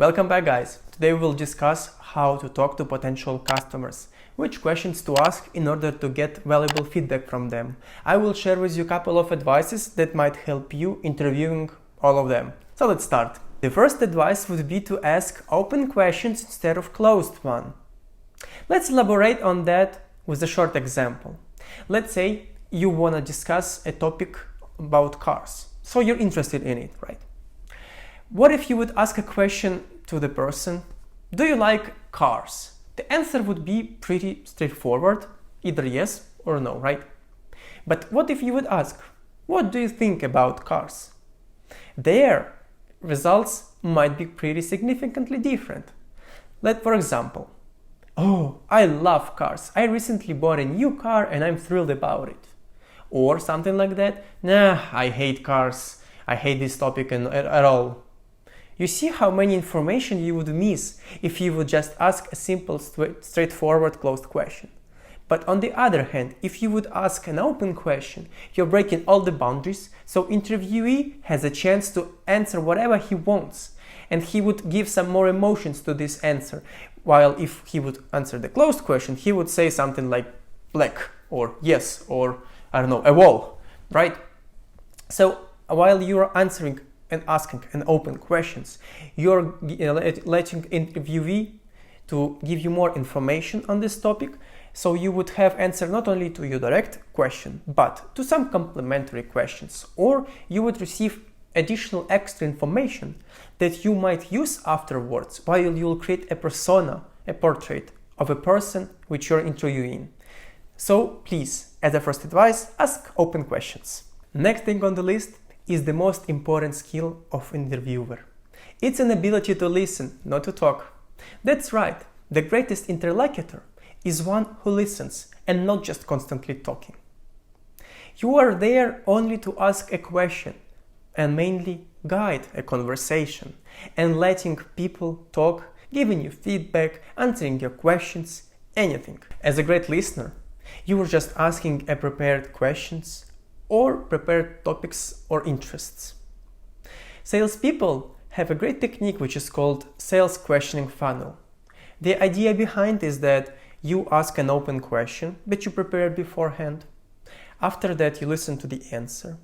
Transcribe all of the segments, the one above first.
Welcome back, guys. Today we will discuss how to talk to potential customers, which questions to ask in order to get valuable feedback from them. I will share with you a couple of advices that might help you interviewing all of them. So let's start. The first advice would be to ask open questions instead of closed ones. Let's elaborate on that with a short example. Let's say you want to discuss a topic about cars, so you're interested in it, right? What if you would ask a question to the person, do you like cars? The answer would be pretty straightforward, either yes or no, right? But what if you would ask, what do you think about cars? Their results might be pretty significantly different. For example, oh, I love cars. I recently bought a new car and I'm thrilled about it. Or something like that, nah, I hate cars. I hate this topic at all. You see how many information you would miss if you would just ask a simple, straightforward, closed question. But on the other hand, if you would ask an open question, you're breaking all the boundaries, so interviewee has a chance to answer whatever he wants, and he would give some more emotions to this answer. While if he would answer the closed question, he would say something like black, or yes, or I don't know, a wall, right? So while you're answering and asking an open questions, you're letting interviewee to give you more information on this topic, so you would have answer not only to your direct question, but to some complementary questions, or you would receive additional extra information that you might use afterwards while you'll create a persona, a portrait of a person which you're interviewing. So please, as a first advice, ask open questions. Next thing on the list is the most important skill of interviewer. It's an ability to listen, not to talk. That's right, the greatest interlocutor is one who listens and not just constantly talking. You are there only to ask a question and mainly guide a conversation and letting people talk, giving you feedback, answering your questions, anything. As a great listener, you are just asking a prepared questions or prepared topics or interests. Salespeople have a great technique which is called sales questioning funnel. The idea behind is that you ask an open question that you prepared beforehand. After that, you listen to the answer.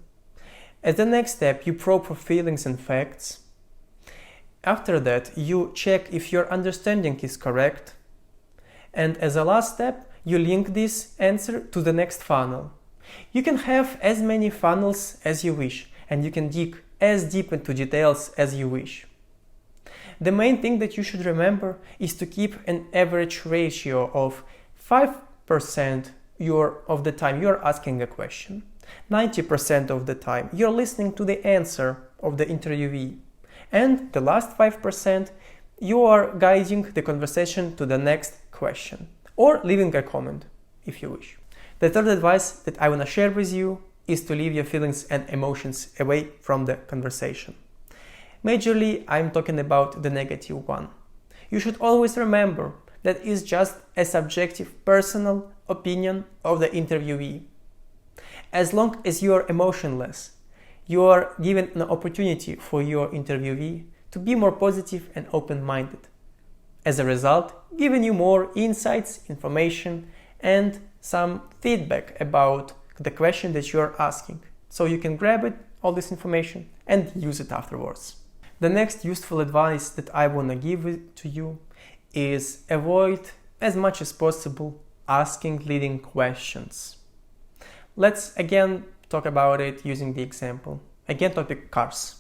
As the next step, you probe for feelings and facts. After that, you check if your understanding is correct. And as a last step, you link this answer to the next funnel. You can have as many funnels as you wish, and you can dig as deep into details as you wish. The main thing that you should remember is to keep an average ratio of 5% of the time you're asking a question, 90% of the time you're listening to the answer of the interviewee, and the last 5% you are guiding the conversation to the next question, or leaving a comment if you wish. The third advice that I want to share with you is to leave your feelings and emotions away from the conversation. Majorly, I'm talking about the negative one. You should always remember that it's just a subjective personal opinion of the interviewee. As long as you are emotionless, you are given an opportunity for your interviewee to be more positive and open-minded. As a result, giving you more insights, information, and some feedback about the question that you are asking, so you can grab it, all this information, and use it afterwards. The next useful advice that I want to give to you is avoid as much as possible asking leading questions. Let's again talk about it using the example. Again, topic cars.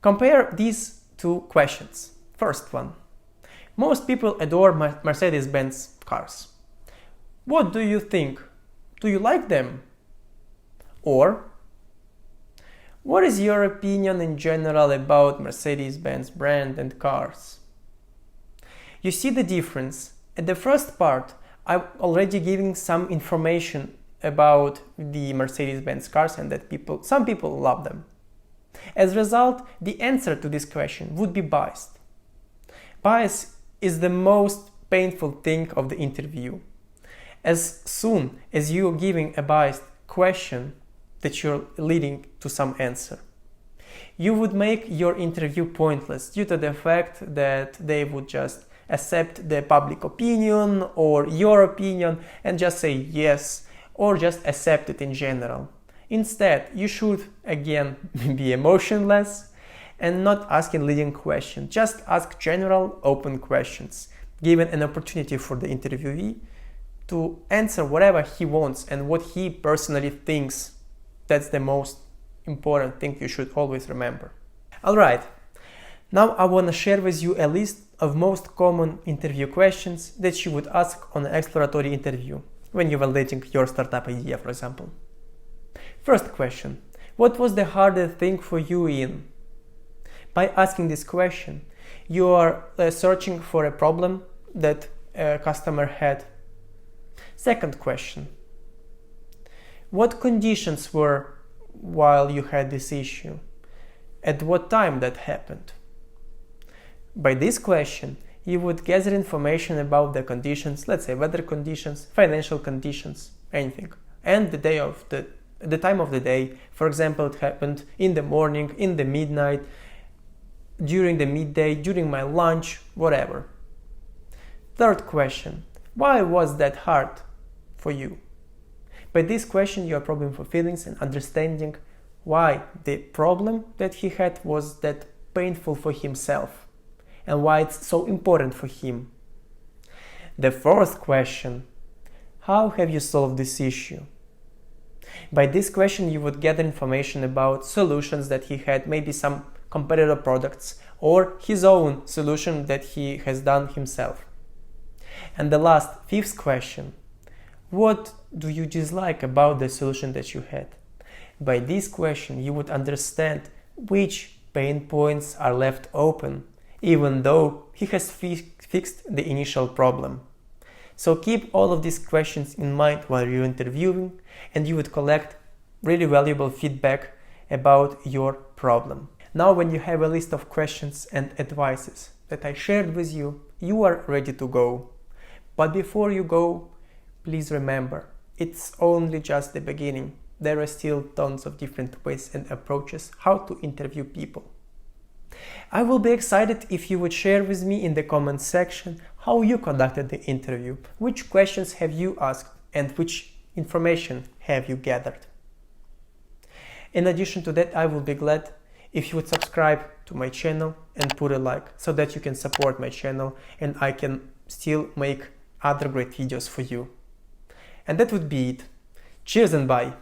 Compare these two questions. First one. Most people adore Mercedes-Benz cars. What do you think? Do you like them? Or, what is your opinion in general about Mercedes-Benz brand and cars? You see the difference. At the first part, I'm already giving some information about the Mercedes-Benz cars and that some people love them. As a result, the answer to this question would be biased. Bias is the most painful thing of the interview. As soon as you're giving a biased question, that you're leading to some answer. You would make your interview pointless due to the fact that they would just accept the public opinion or your opinion and just say yes, or just accept it in general. Instead, you should again be emotionless and not asking leading questions. Just ask general open questions, giving an opportunity for the interviewee to answer whatever he wants and what he personally thinks. That's the most important thing you should always remember. Alright, now I want to share with you a list of most common interview questions that you would ask on an exploratory interview when you're validating your startup idea, for example. First question: what was the hardest thing for you in? By asking this question, you are searching for a problem that a customer had. Second question: what conditions were while you had this issue? At what time that happened? By this question, you would gather information about the conditions, let's say weather conditions, financial conditions, anything, and the time of the day. For example, it happened in the morning, in the midnight, during the midday, during my lunch, whatever. Third question: why was that hard for you? By this question, you are probing for feelings and understanding why the problem that he had was that painful for himself and why it's so important for him. The fourth question: how have you solved this issue? By this question, you would gather information about solutions that he had, maybe some competitor products or his own solution that he has done himself. And the last, fifth question: what do you dislike about the solution that you had? By this question, you would understand which pain points are left open, even though he has fixed the initial problem. So keep all of these questions in mind while you're interviewing, and you would collect really valuable feedback about your problem. Now, when you have a list of questions and advices that I shared with you, you are ready to go. But before you go, please remember, it's only just the beginning. There are still tons of different ways and approaches how to interview people. I will be excited if you would share with me in the comments section how you conducted the interview, which questions have you asked, and which information have you gathered. In addition to that, I will be glad if you would subscribe to my channel and put a like so that you can support my channel and I can still make other great videos for you. And that would be it. Cheers and bye!